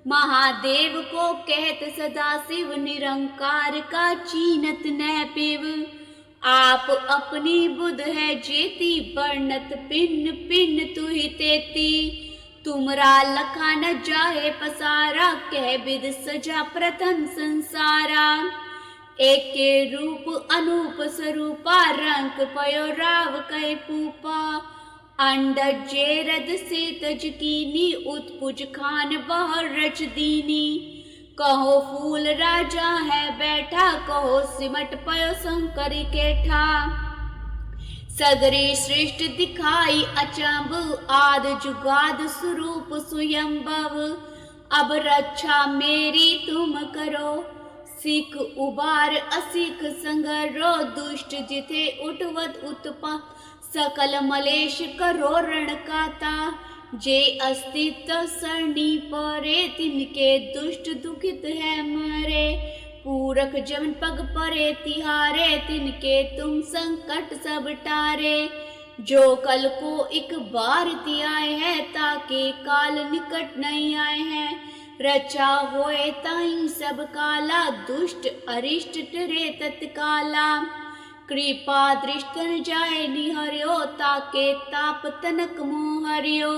महादेव को कहत सदा शिव, निरंकार का चीनत न पिव। आप अपनी बुध है जेती, वर्णत पिन्न पिन्न तुहि तेती। तुमरा लखा न जाहे पसारा, कह विद सजा प्रथम संसारा। एक के रूप अनूप स्वरूपा, रंग पयो राव कै पूपा। अंडज जेरद से तज कीनी, उत्पुज खान बहर रच दीनी। कहो फूल राजा है बैठा, कहो सिमट पयो शंकर केठा। सगरी सृष्टि दिखाई अचंभ, आद जुगाद स्वरूप स्वयंभव। अब रक्षा मेरी तुम करो, सिख उबार असिख संगरो। दुष्ट जिथे उठवत उत्पा, सकल मलेश करो रण काता। जे अस्तित्व सरणी परे, तिनके दुष्ट दुखित है मरे। पूरक जमन पग परे तिहारे, तिनके तुम संकट सब टारे। जो कल को एक बार आए है, ताके काल निकट नहीं आए हैं। रचा होए ताई सब काला, दुष्ट अरिष्ट टरे तत्काला। कृपा दृष्टन जाए निहर्यो, ताके ताप तनक मोह हरियो।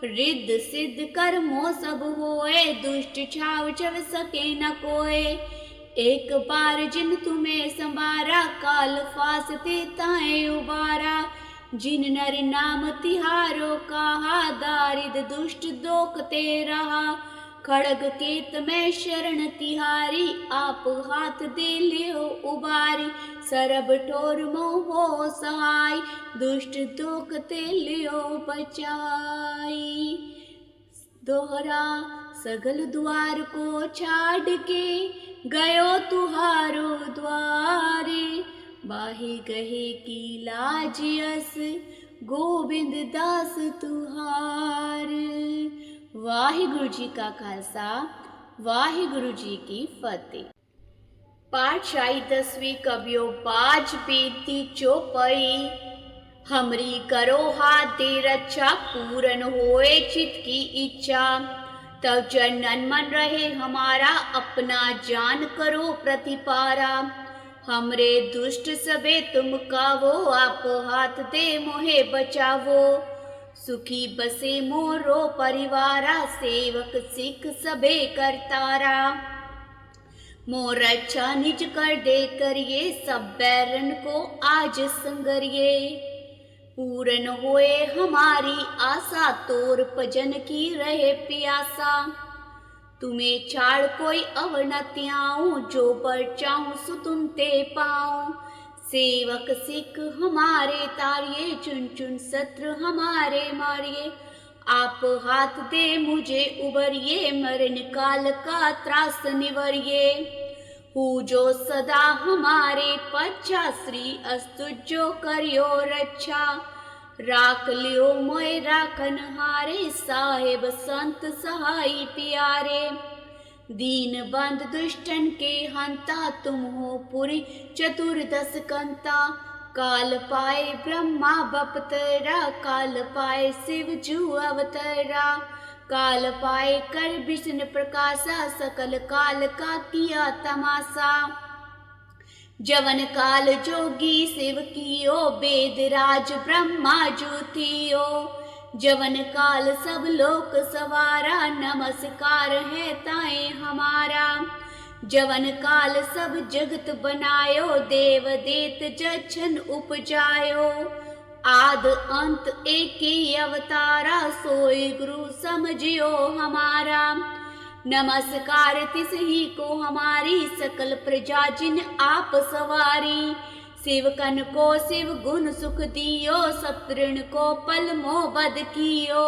रिद्ध सिद्ध कर्मो सब होए, दुष्ट छाव चव सके न कोय। एक बार जिन तुम्हें संबारा, काल फासते ताए उबारा। जिन नर नाम तिहारो कहा, दारिद दुष्ट दोखते रहा। खड़ग केत में शरण तिहारी, आप हाथ दे लियो उबारी। सरब ठोर मोहो सहाय, दुष्ट दोखते लियो बचाई। दोहरा सगल द्वार को छाड़ के, गयो तुहारो द्वारे। बाही गहे की लाज यस, गोविंद दास तुहार। वाहिगुरु जी का खालसा, वाहिगुरु जी की फतेह। पाठ शाही 10वीं कबियो बाज बेनती चौपाई। हमरी करो हाथ दे रक्षा पूरन होए चित की इच्छा। तब जनन मन रहे हमारा अपना जान करो प्रतिपारा। हमरे दुष्ट सबे तुम कावो आप हाथ दे मोहे बचावो। सुखी बसे मोरो परिवारा सेवक सिख सबे करतारा। मोर अच्छा निज कर दे करिए सब बैरन को आज संगरिए। पूरन होए हमारी आशा तोर भजन की रहे प्यासा। तुम्हें छाड़ कोई अवनत्याऊं जो पर चाहूं सो तुम ते पाऊं। सेवक सिख हमारे तारिये चुन चुन शत्रु हमारे मारिए। आप हाथ दे मुझे उबरिए मरण काल का त्रास निवरिए। हु जो सदा हमारे पच्छा श्री अस्तु जो करियो रक्षा। राख लियो मोय राखन हारे साहेब संत सहाई प्यारे। दीन बंद दुष्टन के हंता तुम हो पुरी चतुर्दश कंता। काल पाए ब्रह्मा बपतरा काल पाए शिव जू अवतरा। काल पाए कर विष्णु प्रकाशा सकल काल का किया तमाशा। जवन काल जोगी शिव कियो वेद राज ब्रह्मा ज्योतियो। जवन काल सब लोक सवारा नमस्कार है ताए हमारा। जवन काल सब जगत बनायो देव देत जछन उपजायो। आद अंत एक ही अवतारा सोई गुरु समझियो हमारा। नमस्कार तिस ही को हमारी सकल प्रजा जिन आप सवारी। शिवकन को शिव गुण सुख दियो शत्रुन को पल मोह बद कियो।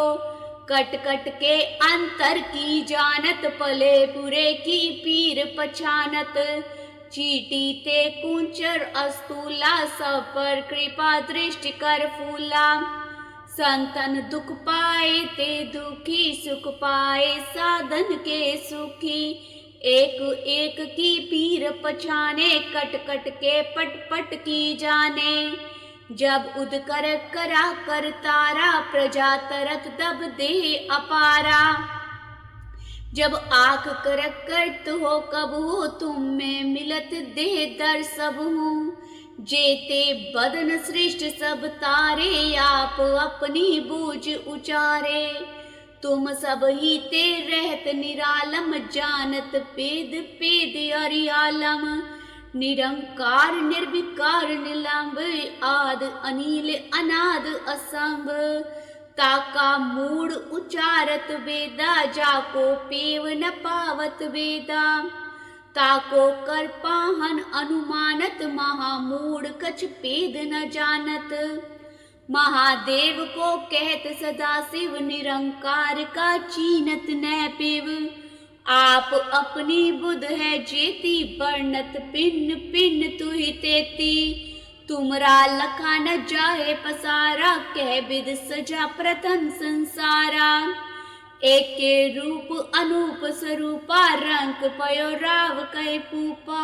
कट कट के अंतर की जानत पले बुरे की पीर पछानत। चीटी ते कुंचर अस्तूला सब पर कृपा दृष्टि कर फूला। संतन दुख पाए ते दुखी सुख पाए साधन के सुखी। एक एक की पीर पछाने कट कट के पट पट की जाने। जब उद कर करा कर तारा प्रजा तरत दब दे अपारा। जब आँख कर करत हो कब हो तुम में मिलत दे दर सब हूँ। जेते बदन सृष्ट सब तारे आप अपनी बूझ उचारे। तुम सब ही ते रहत निरालम जानत पेद पेद अरियालम। निरंकार निर्विकार निलंब आद अनिल अनाद असंभ। ताका मूड उचारत वेदा जाको पेव न पावत वेदा। ताको कर पाहन अनुमानत महामूढ़ कछ पेद न जानत। महादेव को कहत सदा शिव निरंकार का चीनत न पिव। आप अपनी बुध है जेती वर्णत पिन पिन तुहि तेती। तुमरा लखा न जाहे पसारा कह विद सजा प्रथम संसारा। एक के रूप अनूप स्वरूपा रंग पयो राव कै पूपा।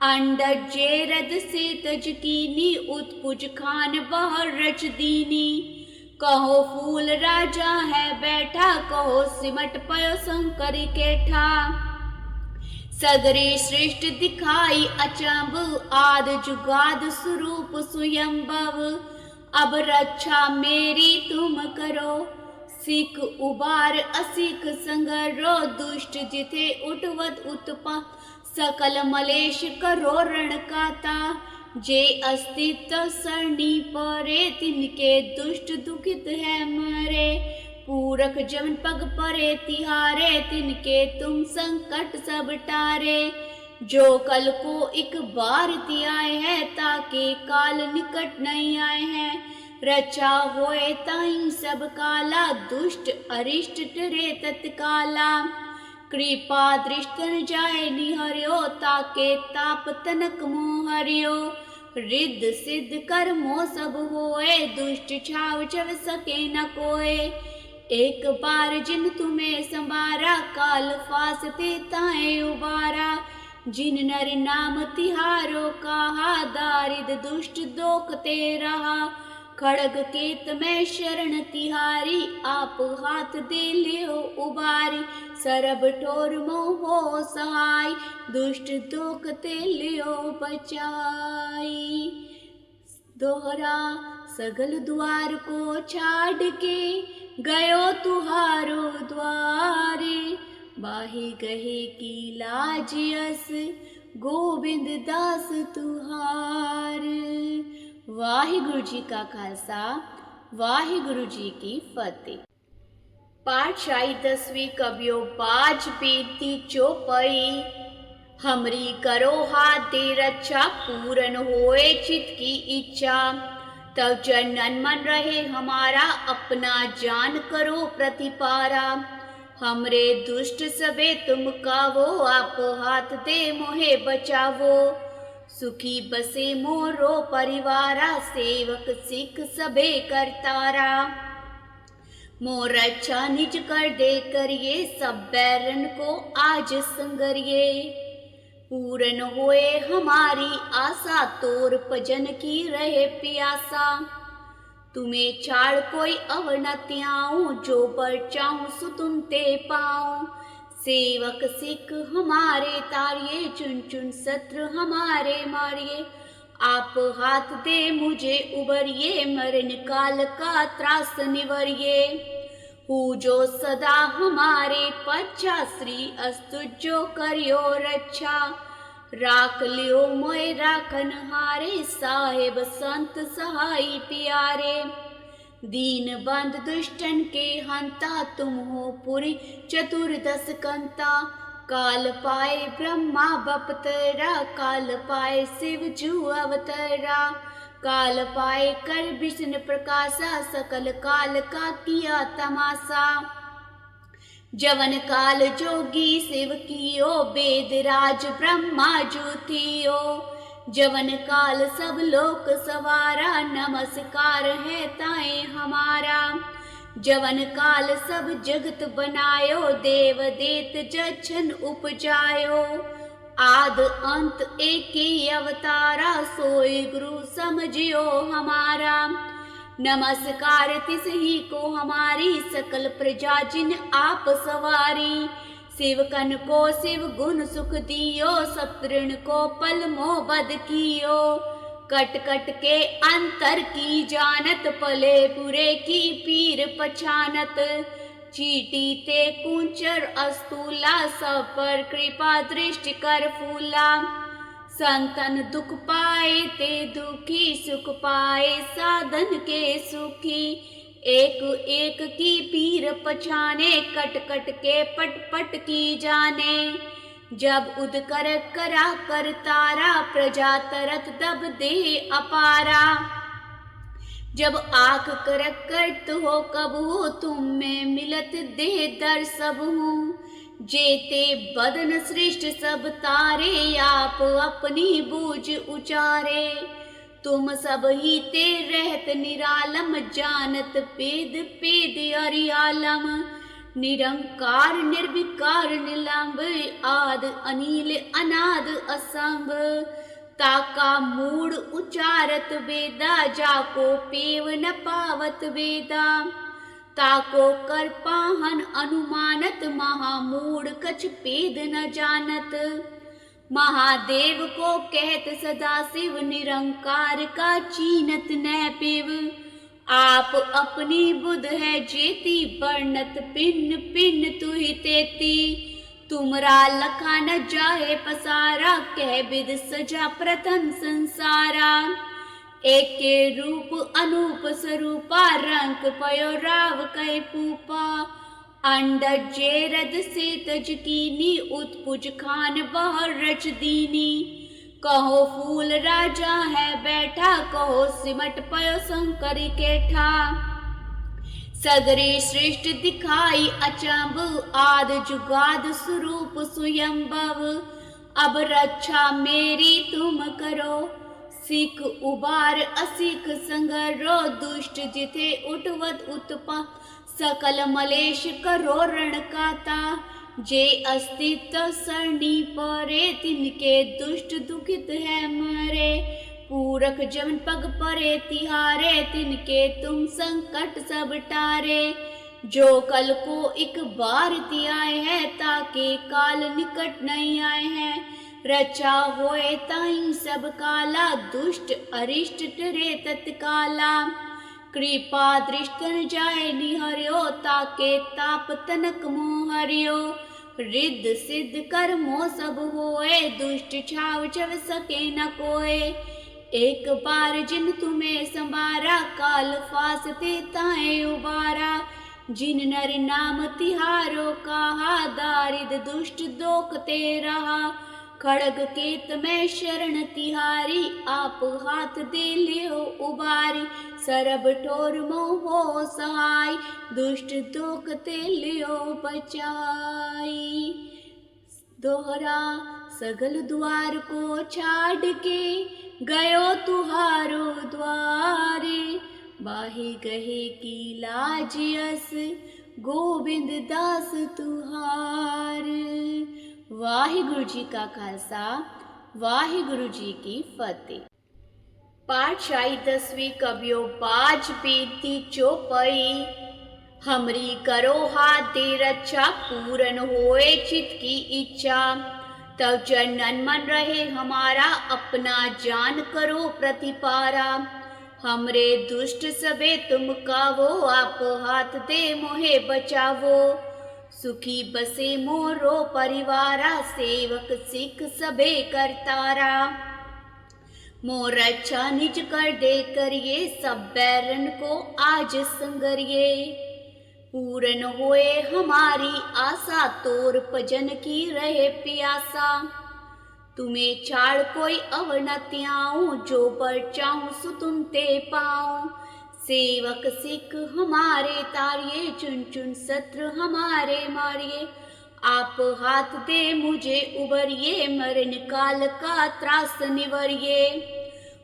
अंडज जेरद से तज कीनी उत्पुज खान बहर रच दीनी। कहो फूल राजा है बैठा कहो सिमट पयो शंकर केठा। सगरे सृष्ट दिखाई अचंब आद जुगाद स्वरूप स्वयंभव। अब रक्षा मेरी तुम करो सिख उबार असिख संगरो। दुष्ट जिथे उठवत उत्पा सकल मलेश करो रण काता। जे अस्तित्व सरणी परे तिनके दुष्ट दुखित है मरे। पूरक जमन पग परे तिहारे तिनके तुम संकट सब टारे। जो कल को एक बार तियाए है ताके काल निकट नहीं आए हैं। रचा होए ताई सब काला दुष्ट अरिष्ट टरे तत्काला। कृपा दृष्टन जाए निहर्यो ताके ताप तनक मोहर्यो। रिद्ध सिद्ध कर्मो सब होए दुष्ट छाव चव सके न कोय। एक बार जिन तुम्हें संवारा काल फासते ताए उबारा। जिन नर नाम तिहारो कहा दारिद दुष्ट दोखते रहा। खड़ग केत में शरण तिहारी, आप हाथ दे लियो उबारी। सरब ठोर मोहो सहाय, दुष्ट दोख ते लियो बचाई। दोहरा सगल द्वार को छाड़ के, गयो तुहारो द्वारे। बाही गहे की लाज यस, गोबिंद दास तुहार। वाहिगुरु जी का खालसा, वाहिगुरु जी की फतेह। पातशाही 10वीं कबियो बाज बेनती चौपाई। हमरी करो हाथ दे रक्षा, पूरन होए चित की इच्छा। तब जनन मन रहे हमारा, अपना जान करो प्रतिपारा। हमरे दुष्ट सबे तुम कावो, आप हाथ दे मोहे बचावो। सुखी बसे मोरो परिवारा, सेवक सिख सबे करतारा। मोर अच्छा निज कर दे करिए, सब बैरन को आज संगरिए। पूरन होए हमारी आशा, तोर भजन की रहे प्यासा। तुम्हें छाड़ कोई अवर न त्याऊं, जो बर चाहूं सो तुम ते पाऊं। सेवक सिख हमारे तारिये, चुन चुन शत्रु हमारे मारिये। आप हाथ दे मुझे उबरिए, मरण काल का त्रास निवरिए। हूँ जो सदा हमारे पच्छा, श्री अस्तु जो करियो रक्षा। राख लियो मोय राखन हारे, साहेब संत सहाय प्यारे। दीन बंद दुष्टन के हंता, तुम हो पुरी चतुर्दश कंता। काल पाए ब्रह्मा बपतरा, काल पाए शिव जू अवतरा। काल पाए कर विष्णु प्रकाशा, सकल काल का किया तमाशा। जवन काल जोगी शिव कियो, वेद राज ब्रह्मा जू थियो। जवन काल सब लोक सवारा, नमस्कार है ताए हमारा। जवन काल सब जगत बनायो, देव देत जछन उपजायो। आद अंत एक ही अवतारा, सोई गुरु समझियो हमारा। नमस्कार तिस ही को हमारी, सकल प्रजा जिन आप सवारी। शिवकन को शिव गुण सुख दियो, शत्रुन को पल मोह बद कियो। कट कट के अंतर की जानत, पले बुरे की पीर पछानत। चीटी ते कुंचर अस्तूला, सब पर कृपा दृष्टि कर फूला। संतन दुख पाए ते दुखी, सुख पाए साधन के सुखी। एक एक की पीर पछाने, कट कट के पट पट की जाने। जब उद कर करा कर तारा, प्रजा तरत दब दे अपारा। जब आख कर करत हो कब हो, तुम में मिलत दे दर सब हूँ। जेते बदन सृष्ट सब तारे, आप अपनी बूझ उचारे। तुम सब ही ते रहत निरालम, जानत पेद पेद अरियालम। निरंकार निर्विकार निलंब, आद अनिल अनाद असंभ। ताका मूड उचारत वेदा, जाको पेव न पावत वेदा। ताको कर पाहन अनुमानत, महामूढ़ कछ पेद न जानत। महादेव को कहत सदा शिव, निरंकार का चीनत न पेव। आप अपनी बुध है जेती, वर्णत पिन पिन तुहि तेती। तुमरा लखा न जाहे पसारा, कह विद सजा प्रथम संसारा। एक के रूप अनूप स्वरूपा, रंग पयो राव कै पूपा। अंडज जेरद से तज कीनी, उत्पुज खान बहर रच दीनी। कहो फूल राजा है बैठा, कहो सिमट पयो शंकर केठा। सगरे सृष्टि दिखाई अचंभ, आद जुगाद स्वरूप स्वयंभव। अब रक्षा मेरी तुम करो, सिख उबार असिख संगरो। दुष्ट जिथे उठवत उत्पा, सकल मलेश करो रण काता। जे अस्तित्व सरणी परे, तिनके दुष्ट दुखित है मरे। पूरख जमन पग परे तिहारे, तिनके तुम संकट सब टारे। जो कल को एक बार तियाए है, ताके काल निकट नहीं आए हैं। रचा होए ताई सब काला, दुष्ट अरिष्ट टरे तत्काला। कृपा दृष्टन जाए निहर्यो, ताके ताप तनक मोहर्यो। रिद्ध सिद्ध कर्मो सब होए, दुष्ट छाव चव सके न कोय। एक बार जिन तुम्हें संवारा, काल फासते ताए उबारा। जिन नर नाम तिहारो कहा, दारिद दुष्ट दोखते रहा। खड़ग केत में शरण तिहारी, आप हाथ दे लियो उबारी। सरब ठोर मोह सहाय, दुष्ट दोखते लियो बचाई। दोहरा सगल द्वार को छाड़ के, गयो तुहारो द्वारे। बाहि गहे की लाज यस, गोबिंद दास तुहार। वाहिगुरु जी का खालसा, वाहिगुरु जी की फतेह। पातशाही 10वीं कबियो बाज बेनती चौपाई। हमरी करो हाथ दे रक्षा, पूरन होए चित की इच्छा। तब चरणन मन रहे हमारा, अपना जान करो प्रतिपारा। हमरे दुष्ट सबे तुम कावो, आप हाथ दे मोहे बचावो। सुखी बसे मोरो परिवारा, सेवक सिख सबे करतारा। मोर अच्छा निज कर दे करिए, सब बैरन को आज संगरिए। पूरन होए हमारी आशा, तोर भजन की रहे प्यासा। तुम्हें छाड़ कोई अवर न त्याऊं, जो पर चाहूं सो तुम ते पाऊं। सेवक सिख हमारे तारिये, चुन चुन शत्रु हमारे मारिये। आप हाथ दे मुझे उबरिए, मरण काल का त्रास निवरिए।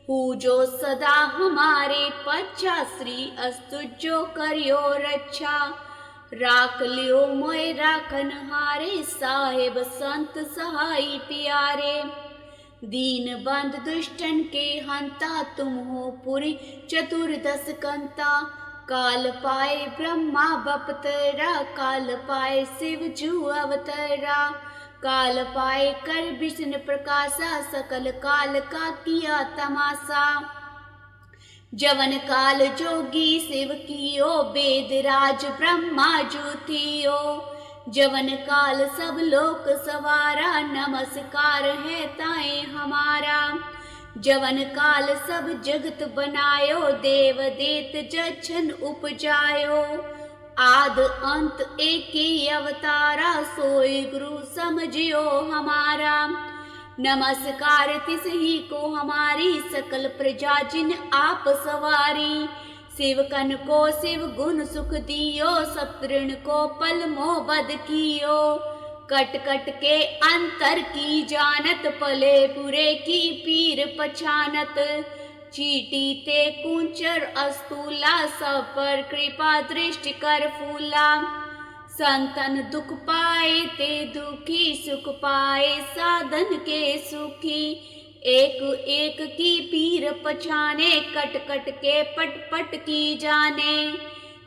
हूँ जो सदा हमारे पच्छा, श्री अस्तु जो करियो रक्षा। राख लियो मोय राखन हारे, साहेब संत सहाई प्यारे। दीन बंद दुष्टन के हंता, तुम हो पुरी चतुर्दश कंता। काल पाए ब्रह्मा बपतरा, काल पाए शिव जू अवतरा। काल पाए कर विष्णु प्रकाशा, सकल काल का किया तमाशा। जवन काल जोगी शिव कियो, वेद राज ब्रह्मा जू थियो। जवन काल सब लोक सवारा, नमस्कार है ताए हमारा। जवन काल सब जगत बनायो, देव देत जछन उपजायो। आद अंत एक ही अवतारा, सोई गुरु समझियो हमारा। नमस्कार तिस ही को हमारी, सकल प्रजा जिन आप सवारी। शिवकन को शिव गुण सुख दियो, सतृण को पल मोह बद कियो। कट कट के अंतर की जानत, पले बुरे की पीर पछानत। चीटी ते कुंचर अस्तूला, सब पर कृपा दृष्टि कर फूला। संतन दुख पाए ते दुखी, सुख पाए साधन के सुखी। एक एक की पीर पछाने, कट कट के पट पट की जाने।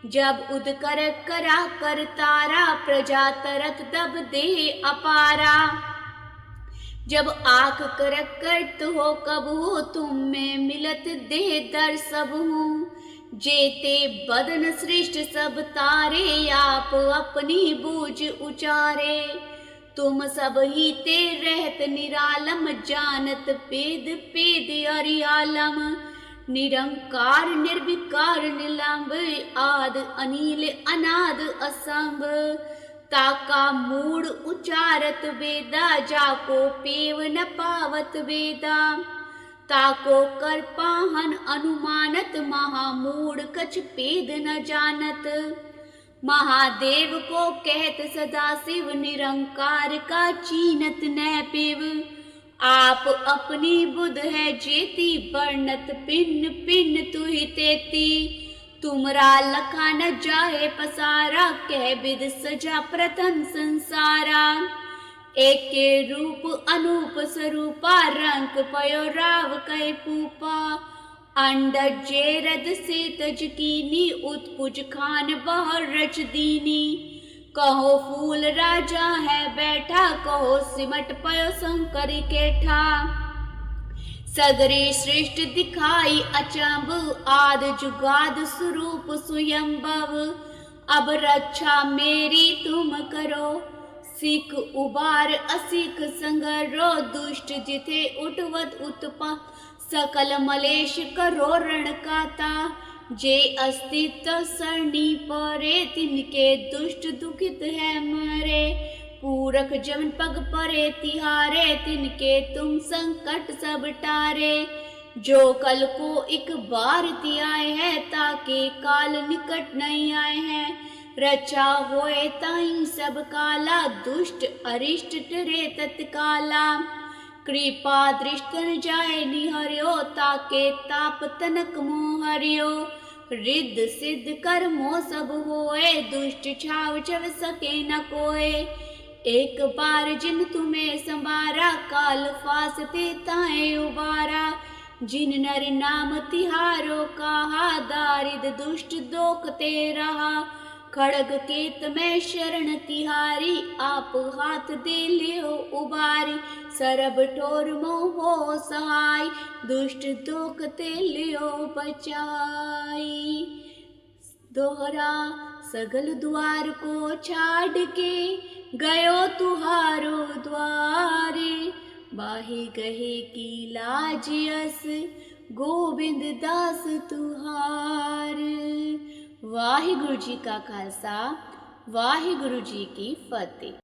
जब उद कर करा कर तारा, प्रजा तरत दब दे अपारा। जब आख कर करत हो कब हो, तुम में मिलत दे दर सब हूँ। जेते बदन सृष्ट सब तारे, आप अपनी बूझ उचारे। तुम सब ही ते रहत निरालम, जानत पेद पेद अरियालम। निरंकार निर्विकार निलंब, आद अनिल अनाद असंभ। ताका मूड उचारत वेदा, जाको पेव न पावत वेदा। ताको कर पाहन अनुमानत, महामूढ़ कछ पेद न जानत। महादेव को कहत सदा शिव, निरंकार का चीनत न पिव। आप अपनी बुध है जेती, बरनत पिन पिन तुहि तेती। तुमरा लखा न जाए पसारा, कह विद सजा प्रथम संसारा। एक के रूप अनूप स्वरूपा रंग पयो राव कै पूपा अंडज जेरद से तज कीनी उत्पुज खान बहर रच दीनी कहो फूल राजा है बैठा कहो सिमट पयो शंकर केठा सगरे श्रेष्ठ दिखाई अचंब आद जुगाद स्वरूप स्वयंभव अब रक्षा मेरी तुम करो सिख उबार असिख संगरो दुष्ट जिथे उठवत उत्पा सकल मलेश करो रण काता जे अस्तित्व सरणी परे तिनके दुष्ट दुखित है मरे पूरख जमन पग परे तिहारे तिनके तुम संकट सब टारे जो कल को एक बार ति आए हैं ताके काल निकट नहीं आए हैं रचा होए ताई सब काला दुष्ट अरिष्ट टरे तत्काला कृपा दृष्टन जाए निहर्यो ताके ताप तनक मोह हरियो रिद्ध सिद्ध कर्मो सब होए दुष्ट छाव छव सके न कोए एक बार जिन तुम्हें संवारा काल फासते ताए उबारा जिन नर नाम तिहारो कहा दारिद दुष्ट दोखते रहा खड़ग केत में शरण तिहारी आप हाथ दे लियो उबारी सरब ठोर मोह सहाय दुष्ट दोखते लियो बचाई दोहरा सगल द्वार को छाड़ के गयो तुहारो द्वारे बाहे गहे की लाज यस गोबिंद दास तुहार। वाहिगुरु जी का खालसा वाहिगुरु जी की फतेह।